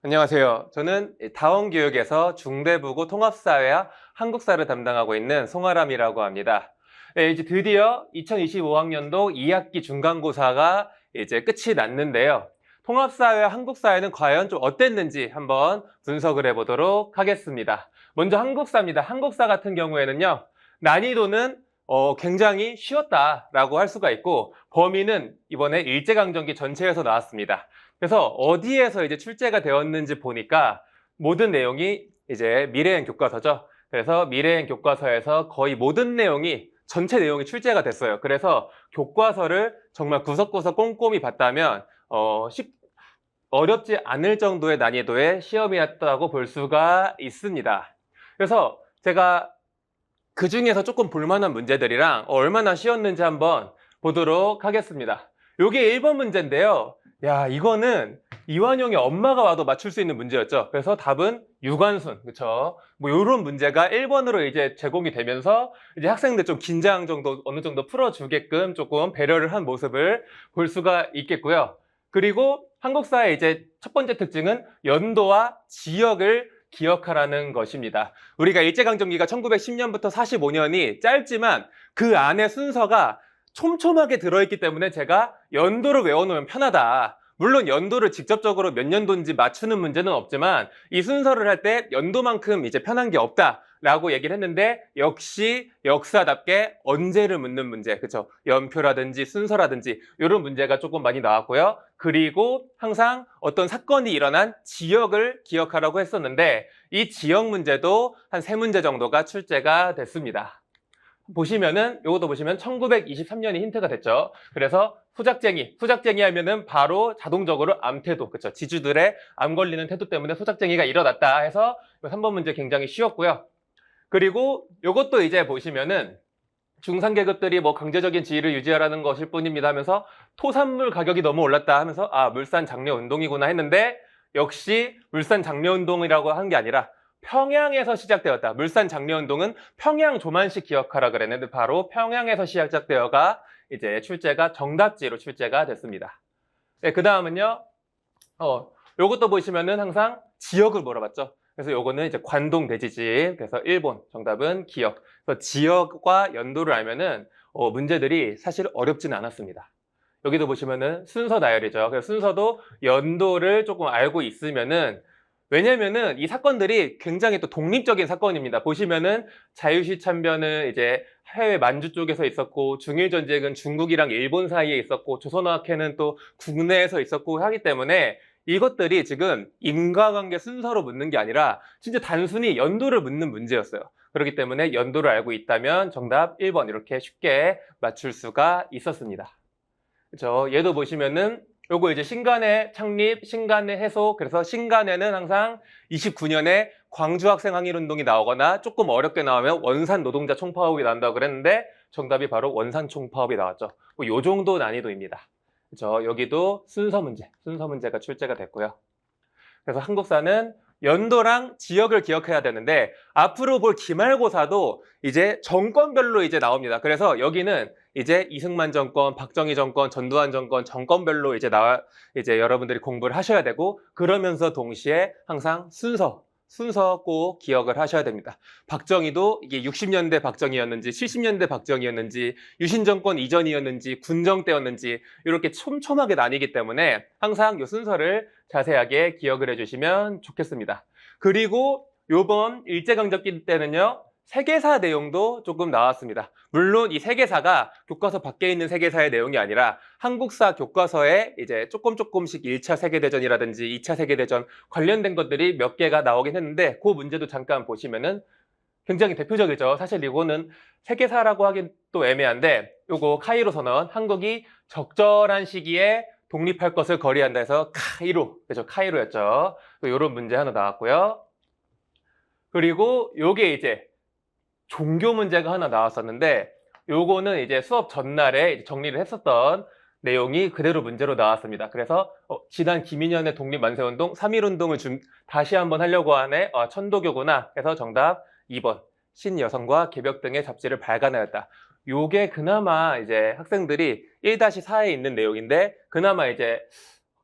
안녕하세요. 저는 다원교육에서 중대부고 통합사회와 한국사를 담당하고 있는 송아람이라고 합니다. 네, 이제 드디어 2025학년도 2학기 중간고사가 이제 끝이 났는데요. 통합사회와 한국사회는 과연 좀 어땠는지 한번 분석을 해보도록 하겠습니다. 먼저 한국사입니다. 한국사 같은 경우에는요, 난이도는 굉장히 쉬웠다라고 할 수가 있고, 범위는 이번에 일제강점기 전체에서 나왔습니다. 그래서 어디에서 이제 출제가 되었는지 보니까 모든 내용이 이제 미래행 교과서죠. 그래서 미래행 교과서에서 거의 모든 내용이 전체 내용이 출제가 됐어요. 그래서 교과서를 정말 구석구석 꼼꼼히 봤다면 어렵지 않을 정도의 난이도의 시험이었다고 볼 수가 있습니다. 그래서 제가 그 중에서 조금 볼만한 문제들이랑 얼마나 쉬웠는지 한번 보도록 하겠습니다. 요게 1번 문제인데요. 야, 이거는 이완용의 엄마가 와도 맞출 수 있는 문제였죠. 그래서 답은 유관순, 그쵸? 뭐 요런 문제가 1번으로 이제 제공이 되면서 이제 학생들 좀 긴장 정도, 어느 정도 풀어주게끔 조금 배려를 한 모습을 볼 수가 있겠고요. 그리고 한국사의 이제 첫 번째 특징은 연도와 지역을 기억하라는 것입니다. 우리가 일제강점기가 1910년부터 45년이 짧지만 그 안에 순서가 촘촘하게 들어있기 때문에 제가 연도를 외워놓으면 편하다. 물론 연도를 직접적으로 몇 년도인지 맞추는 문제는 없지만 이 순서를 할 때 연도만큼 이제 편한 게 없다라고 얘기를 했는데 역시 역사답게 언제를 묻는 문제, 그쵸? 연표라든지 순서라든지 이런 문제가 조금 많이 나왔고요. 그리고 항상 어떤 사건이 일어난 지역을 기억하라고 했었는데 이 지역 문제도 한 3문제 정도가 출제가 됐습니다. 보시면은 요것도 보시면 1923년이 힌트가 됐죠. 그래서 후작쟁이 하면은 바로 자동적으로 암태도, 그쵸? 지주들의 암 걸리는 태도 때문에 후작쟁이가 일어났다 해서 3번 문제 굉장히 쉬웠고요. 그리고 요것도 이제 보시면은 중산계급들이 뭐 강제적인 지위를 유지하라는 것일 뿐입니다 하면서 토산물 가격이 너무 올랐다 하면서 아, 물산 장려 운동이구나 했는데 역시 물산 장려 운동이라고 한 게 아니라 평양에서 시작되었다. 물산 장려 운동은 평양 조만식 기억하라 그랬는데 바로 평양에서 시작되어가 이제 출제가 정답지로 출제가 됐습니다. 네, 그 다음은요. 요것도 보시면은 항상 지역을 물어봤죠. 그래서 요거는 이제 관동 대지진. 그래서 일본 정답은 기억. 그래서 지역과 연도를 알면은 문제들이 사실 어렵지는 않았습니다. 여기도 보시면은 순서 나열이죠. 그래서 순서도 연도를 조금 알고 있으면은 왜냐면은 이 사건들이 굉장히 또 독립적인 사건입니다. 보시면은 자유시 참변은 이제 해외 만주 쪽에서 있었고 중일 전쟁은 중국이랑 일본 사이에 있었고 조선어학회는 또 국내에서 있었고 하기 때문에 이것들이 지금 인과관계 순서로 묻는 게 아니라 진짜 단순히 연도를 묻는 문제였어요. 그렇기 때문에 연도를 알고 있다면 정답 1번 이렇게 쉽게 맞출 수가 있었습니다. 그렇죠? 얘도 보시면은 요거 이제 신간의 창립, 신간의 해소. 그래서 신간에는 항상 29년에 광주 학생 항일 운동이 나오거나 조금 어렵게 나오면 원산 노동자 총파업이 난다고 그랬는데 정답이 바로 원산 총파업이 나왔죠. 뭐 요 정도 난이도입니다. 그렇죠? 여기도 순서 문제가 출제가 됐고요. 그래서 한국사는 연도랑 지역을 기억해야 되는데 앞으로 볼 기말고사도 이제 정권별로 이제 나옵니다. 그래서 여기는 이제 이승만 정권, 박정희 정권, 전두환 정권 정권별로 이제 여러분들이 공부를 하셔야 되고 그러면서 동시에 항상 순서 꼭 기억을 하셔야 됩니다. 박정희도 이게 60년대 박정희였는지 70년대 박정희였는지 유신 정권 이전이었는지 군정 때였는지 이렇게 촘촘하게 나뉘기 때문에 항상 이 순서를 자세하게 기억을 해주시면 좋겠습니다. 그리고 요번 일제강점기 때는요. 세계사 내용도 조금 나왔습니다. 물론 이 세계사가 교과서 밖에 있는 세계사의 내용이 아니라 한국사 교과서에 이제 조금씩 1차 세계대전이라든지 2차 세계대전 관련된 것들이 몇 개가 나오긴 했는데 그 문제도 잠깐 보시면은 굉장히 대표적이죠. 사실 이거는 세계사라고 하긴 또 애매한데 요거 카이로 선언, 한국이 적절한 시기에 독립할 것을 거리한다 해서 그렇죠. 카이로였죠. 또 이런 문제 하나 나왔고요. 그리고 요게 이제 종교 문제가 하나 나왔었는데 요거는 이제 수업 전날에 이제 정리를 했었던 내용이 그대로 문제로 나왔습니다. 그래서 지난 김인현의 독립만세운동 3.1운동을 다시 한번 하려고 하네. 천도교구나. 해서 정답 2번 신여성과 개벽 등의 잡지를 발간하였다. 요게 그나마 이제 학생들이 1-4에 있는 내용인데 그나마 이제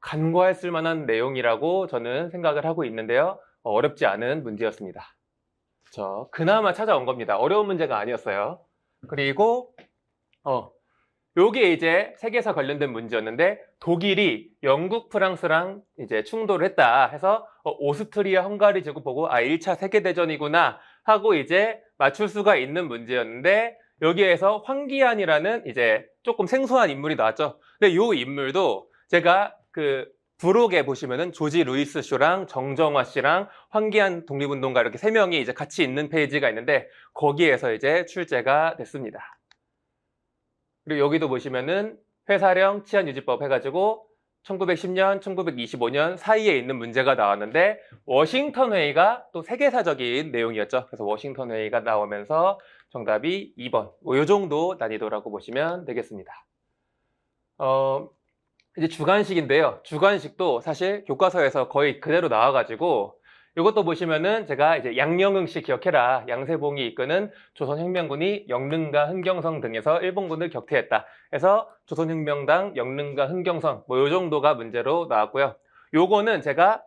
간과했을 만한 내용이라고 저는 생각을 하고 있는데요. 어렵지 않은 문제였습니다. 그렇죠. 그나마 찾아온 겁니다. 어려운 문제가 아니었어요. 그리고 요게 이제 세계사 관련된 문제였는데 독일이 영국, 프랑스랑 이제 충돌을 했다 해서 오스트리아, 헝가리 제국 보고 1차 세계대전이구나 하고 이제 맞출 수가 있는 문제였는데 여기에서 황기안이라는 이제 조금 생소한 인물이 나왔죠. 근데 요 인물도 제가 그 부록에 보시면은 조지 루이스 쇼랑 정정화 씨랑 황기안 독립운동가 이렇게 세 명이 이제 같이 있는 페이지가 있는데 거기에서 이제 출제가 됐습니다. 그리고 여기도 보시면은 회사령 치안유지법 해가지고 1910년, 1925년 사이에 있는 문제가 나왔는데 워싱턴 회의가 또 세계사적인 내용이었죠. 그래서 워싱턴 회의가 나오면서 정답이 2번. 이 정도 난이도라고 보시면 되겠습니다. 이제 주관식인데요. 주관식도 사실 교과서에서 거의 그대로 나와가지고 이것도 보시면은 제가 이제 양영흥 씨 기억해라. 양세봉이 이끄는 조선혁명군이 영릉과 흥경성 등에서 일본군을 격퇴했다. 해서 조선혁명당 영릉과 흥경성 뭐 이 정도가 문제로 나왔고요. 요거는 제가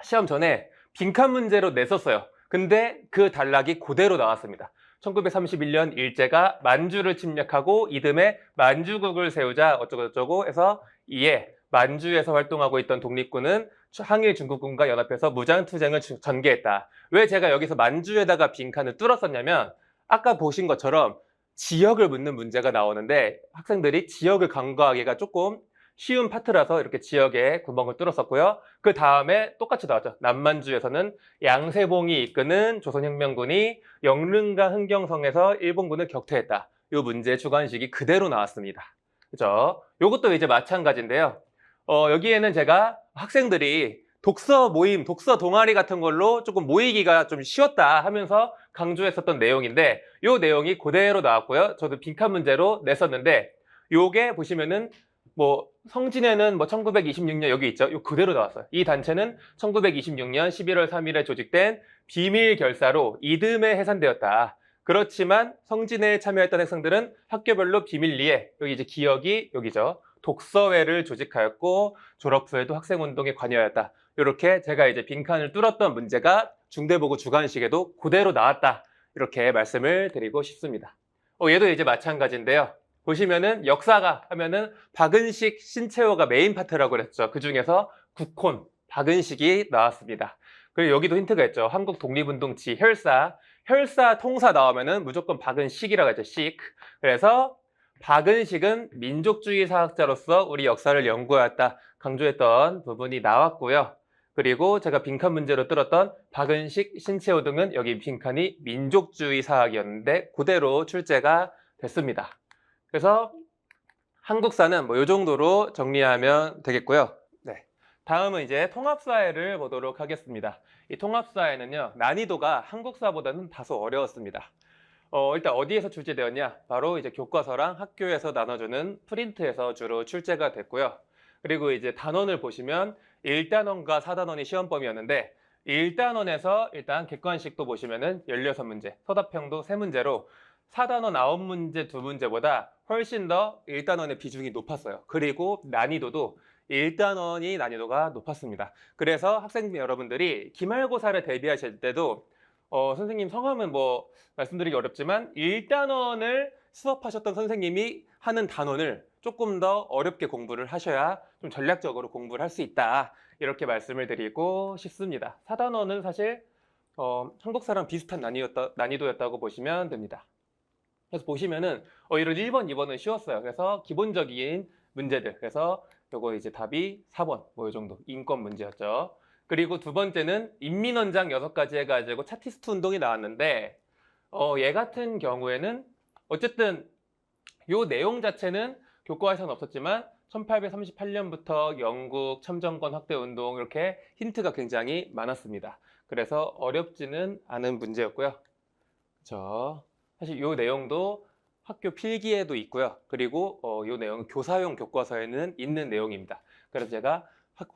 시험 전에 빈칸 문제로 냈었어요. 근데 그 단락이 그대로 나왔습니다. 1931년 일제가 만주를 침략하고 이듬해 만주국을 세우자 어쩌고저쩌고 해서 이에 만주에서 활동하고 있던 독립군은 항일 중국군과 연합해서 무장투쟁을 전개했다. 왜 제가 여기서 만주에다가 빈칸을 뚫었었냐면 아까 보신 것처럼 지역을 묻는 문제가 나오는데 학생들이 지역을 간과하기가 조금 쉬운 파트라서 이렇게 지역에 구멍을 뚫었었고요. 그 다음에 똑같이 나왔죠. 남만주에서는 양세봉이 이끄는 조선혁명군이 영릉과 흥경성에서 일본군을 격퇴했다. 이 문제 주관식이 그대로 나왔습니다. 그죠? 요것도 이제 마찬가지인데요. 여기에는 제가 학생들이 독서 모임, 독서 동아리 같은 걸로 조금 모이기가 좀 쉬웠다 하면서 강조했었던 내용인데 요 내용이 그대로 나왔고요. 저도 빈칸 문제로 냈었는데 요게 보시면은 뭐 성진에는 뭐 1926년 여기 있죠. 요 그대로 나왔어요. 이 단체는 1926년 11월 3일에 조직된 비밀 결사로 이듬해 해산되었다. 그렇지만 성진회에 참여했던 학생들은 학교별로 비밀리에 여기 이제 기억이 여기죠. 독서회를 조직하였고 졸업 후에도 학생운동에 관여하였다. 이렇게 제가 이제 빈칸을 뚫었던 문제가 중대보고 주관식에도 그대로 나왔다. 이렇게 말씀을 드리고 싶습니다. 얘도 이제 마찬가지인데요. 보시면은 역사가 하면은 박은식, 신채호가 메인 파트라고 그랬죠. 그 중에서 국혼, 박은식이 나왔습니다. 그리고 여기도 힌트가 있죠. 한국 독립운동치 혈사, 혈사 통사 나오면은 무조건 박은식이라고 했죠. 식. 그래서 박은식은 민족주의 사학자로서 우리 역사를 연구하였다 강조했던 부분이 나왔고요. 그리고 제가 빈칸 문제로 들었던 박은식, 신채호 등은 여기 빈칸이 민족주의 사학이었는데 그대로 출제가 됐습니다. 그래서 한국사는 뭐 이 정도로 정리하면 되겠고요. 네. 다음은 이제 통합사회를 보도록 하겠습니다. 이 통합사회는요, 난이도가 한국사보다는 다소 어려웠습니다. 일단 어디에서 출제되었냐? 바로 이제 교과서랑 학교에서 나눠주는 프린트에서 주로 출제가 됐고요. 그리고 이제 단원을 보시면 1단원과 4단원이 시험 범위였는데 1단원에서 일단 객관식도 보시면은 16문제, 서답형도 3문제로 4단원 9문제 2문제보다 훨씬 더 1단원의 비중이 높았어요. 그리고 난이도도 1단원이 난이도가 높았습니다. 그래서 학생 여러분들이 기말고사를 대비하실 때도 선생님 성함은 뭐 말씀드리기 어렵지만 1단원을 수업하셨던 선생님이 하는 단원을 조금 더 어렵게 공부를 하셔야 좀 전략적으로 공부를 할 수 있다. 이렇게 말씀을 드리고 싶습니다. 4단원은 사실 한국사랑 비슷한 난이도였다고 보시면 됩니다. 그래서 보시면은 이런 1번, 2번은 쉬웠어요. 그래서 기본적인 문제들. 그래서 요거 이제 답이 4번 뭐 이 정도 인권 문제였죠. 그리고 두 번째는 인민원장 6가지 해가지고 차티스트 운동이 나왔는데 얘 같은 경우에는 어쨌든 요 내용 자체는 교과에서는 없었지만 1838년부터 영국 참정권 확대 운동 이렇게 힌트가 굉장히 많았습니다. 그래서 어렵지는 않은 문제였고요. 그렇죠. 사실 요 내용도 학교 필기에도 있고요. 그리고 요 내용은 교사용 교과서에는 있는 내용입니다. 그래서 제가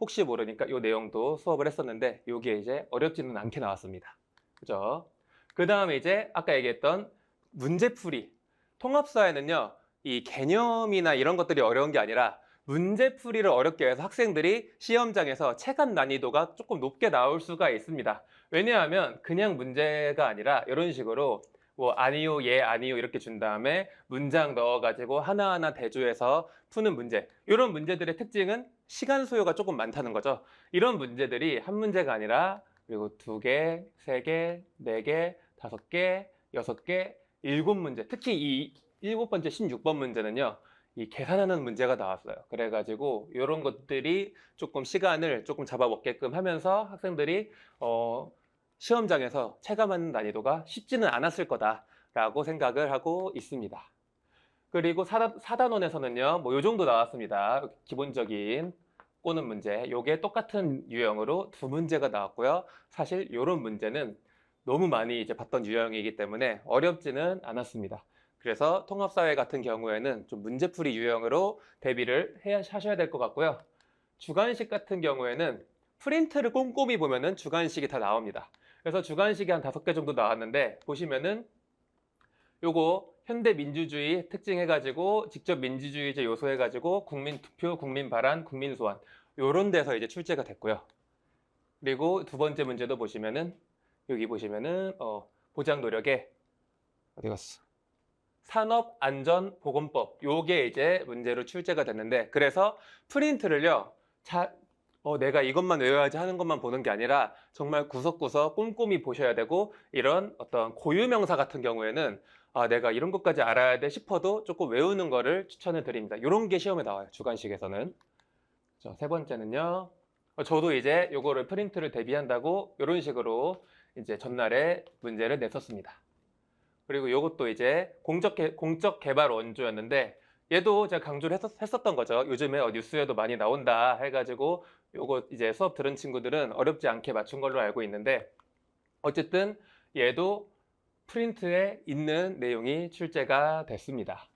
혹시 모르니까 요 내용도 수업을 했었는데 요게 이제 어렵지는 않게 나왔습니다. 그죠? 그 다음에 이제 아까 얘기했던 문제풀이. 통합사회는요, 이 개념이나 이런 것들이 어려운 게 아니라 문제풀이를 어렵게 해서 학생들이 시험장에서 체감 난이도가 조금 높게 나올 수가 있습니다. 왜냐하면 그냥 문제가 아니라 이런 식으로 뭐 아니요, 예, 아니요 이렇게 준 다음에 문장 넣어가지고 하나하나 대조해서 푸는 문제. 이런 문제들의 특징은 시간 소요가 조금 많다는 거죠. 이런 문제들이 한 문제가 아니라 그리고 2개, 3개, 4개, 5개, 6개, 7문제. 특히 이 7번째 16번 문제는요. 이 계산하는 문제가 나왔어요. 그래가지고 이런 것들이 조금 시간을 조금 잡아먹게끔 하면서 학생들이 시험장에서 체감하는 난이도가 쉽지는 않았을 거다라고 생각을 하고 있습니다. 그리고 4단원에서는요, 뭐 요 정도 나왔습니다. 기본적인 꼬는 문제. 요게 똑같은 유형으로 2문제가 나왔고요. 사실 요런 문제는 너무 많이 이제 봤던 유형이기 때문에 어렵지는 않았습니다. 그래서 통합사회 같은 경우에는 좀 문제풀이 유형으로 대비를 하셔야 될 것 같고요. 주관식 같은 경우에는 프린트를 꼼꼼히 보면은 주관식이 다 나옵니다. 그래서 주관식이 한 5개 정도 나왔는데 보시면은 요거 현대민주주의 특징 해가지고 직접 민주주의제 요소 해가지고 국민투표, 국민발안, 국민소환 요런 데서 이제 출제가 됐고요. 그리고 2번째 문제도 보시면은 여기 보시면은 보장 노력에 어디 갔어? 산업안전보건법 요게 이제 문제로 출제가 됐는데 그래서 프린트를요 내가 이것만 외워야지 하는 것만 보는 게 아니라 정말 구석구석 꼼꼼히 보셔야 되고 이런 어떤 고유명사 같은 경우에는 내가 이런 것까지 알아야 돼 싶어도 조금 외우는 거를 추천을 드립니다. 이런 게 시험에 나와요. 주관식에서는. 세 번째는요. 저도 이제 요거를 프린트를 대비한다고 이런 식으로 이제 전날에 문제를 냈었습니다. 그리고 요것도 이제 공적 개발 원조였는데 얘도 제가 강조를 했었던 거죠. 요즘에 뉴스에도 많이 나온다 해가지고 요거 이제 수업 들은 친구들은 어렵지 않게 맞춘 걸로 알고 있는데 어쨌든 얘도 프린트에 있는 내용이 출제가 됐습니다.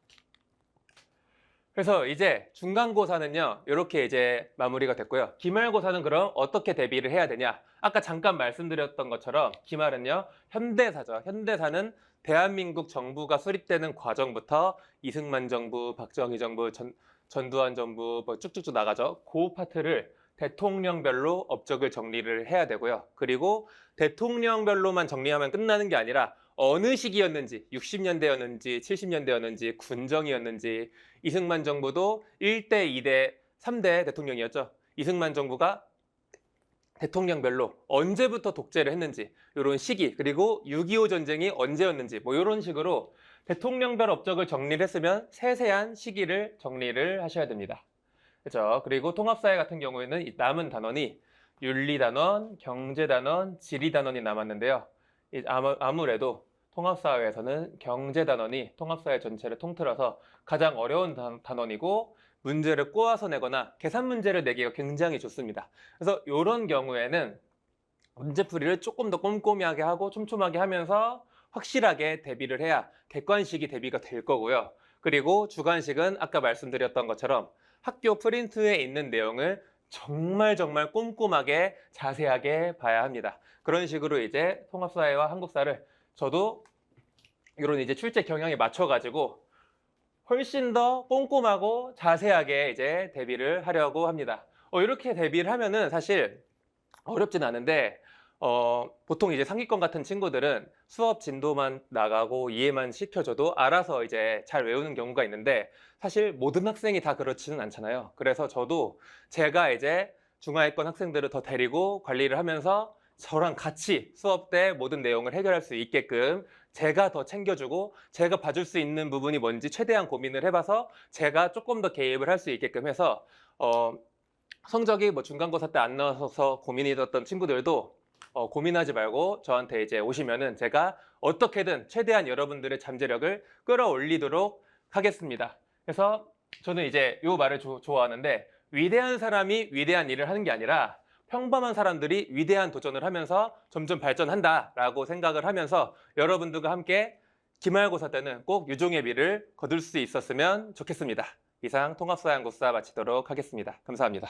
그래서 이제 중간고사는요 이렇게 이제 마무리가 됐고요. 기말고사는 그럼 어떻게 대비를 해야 되냐? 아까 잠깐 말씀드렸던 것처럼 기말은요 현대사죠. 현대사는 대한민국 정부가 수립되는 과정부터 이승만 정부, 박정희 정부, 전두환 정부 뭐 쭉쭉쭉 나가죠. 그 파트를 대통령별로 업적을 정리를 해야 되고요. 그리고 대통령별로만 정리하면 끝나는 게 아니라 어느 시기였는지 60년대였는지 70년대였는지 군정이었는지 이승만 정부도 1대, 2대, 3대 대통령이었죠. 이승만 정부가 대통령별로 언제부터 독재를 했는지 이런 시기 그리고 6.25 전쟁이 언제였는지 뭐 이런 식으로 대통령별 업적을 정리를 했으면 세세한 시기를 정리를 하셔야 됩니다. 그렇죠? 그리고 통합사회 같은 경우에는 이 남은 단원이 윤리단원, 경제단원, 지리단원이 남았는데요. 아무래도 통합사회에서는 경제단원이 통합사회 전체를 통틀어서 가장 어려운 단원이고 문제를 꼬아서 내거나 계산 문제를 내기가 굉장히 좋습니다. 그래서 이런 경우에는 문제풀이를 조금 더 꼼꼼하게 하고 촘촘하게 하면서 확실하게 대비를 해야 객관식이 대비가 될 거고요. 그리고 주관식은 아까 말씀드렸던 것처럼 학교 프린트에 있는 내용을 정말 꼼꼼하게 자세하게 봐야 합니다. 그런 식으로 이제 통합사회와 한국사를 저도 이런 이제 출제 경향에 맞춰가지고 훨씬 더 꼼꼼하고 자세하게 이제 대비를 하려고 합니다. 이렇게 대비를 하면은 사실 어렵진 않은데 보통 이제 상위권 같은 친구들은 수업 진도만 나가고 이해만 시켜줘도 알아서 이제 잘 외우는 경우가 있는데 사실 모든 학생이 다 그렇지는 않잖아요. 그래서 저도 제가 이제 중하위권 학생들을 더 데리고 관리를 하면서 저랑 같이 수업 때 모든 내용을 해결할 수 있게끔 제가 더 챙겨주고 제가 봐줄 수 있는 부분이 뭔지 최대한 고민을 해봐서 제가 조금 더 개입을 할 수 있게끔 해서 성적이 뭐 중간고사 때 안 나와서 고민이 됐던 친구들도 고민하지 말고 저한테 이제 오시면은 제가 어떻게든 최대한 여러분들의 잠재력을 끌어올리도록 하겠습니다. 그래서 저는 이제 이 말을 좋아하는데 위대한 사람이 위대한 일을 하는 게 아니라 평범한 사람들이 위대한 도전을 하면서 점점 발전한다라고 생각을 하면서 여러분들과 함께 기말고사 때는 꼭 유종의 미를 거둘 수 있었으면 좋겠습니다. 이상 통합사회 한국사 마치도록 하겠습니다. 감사합니다.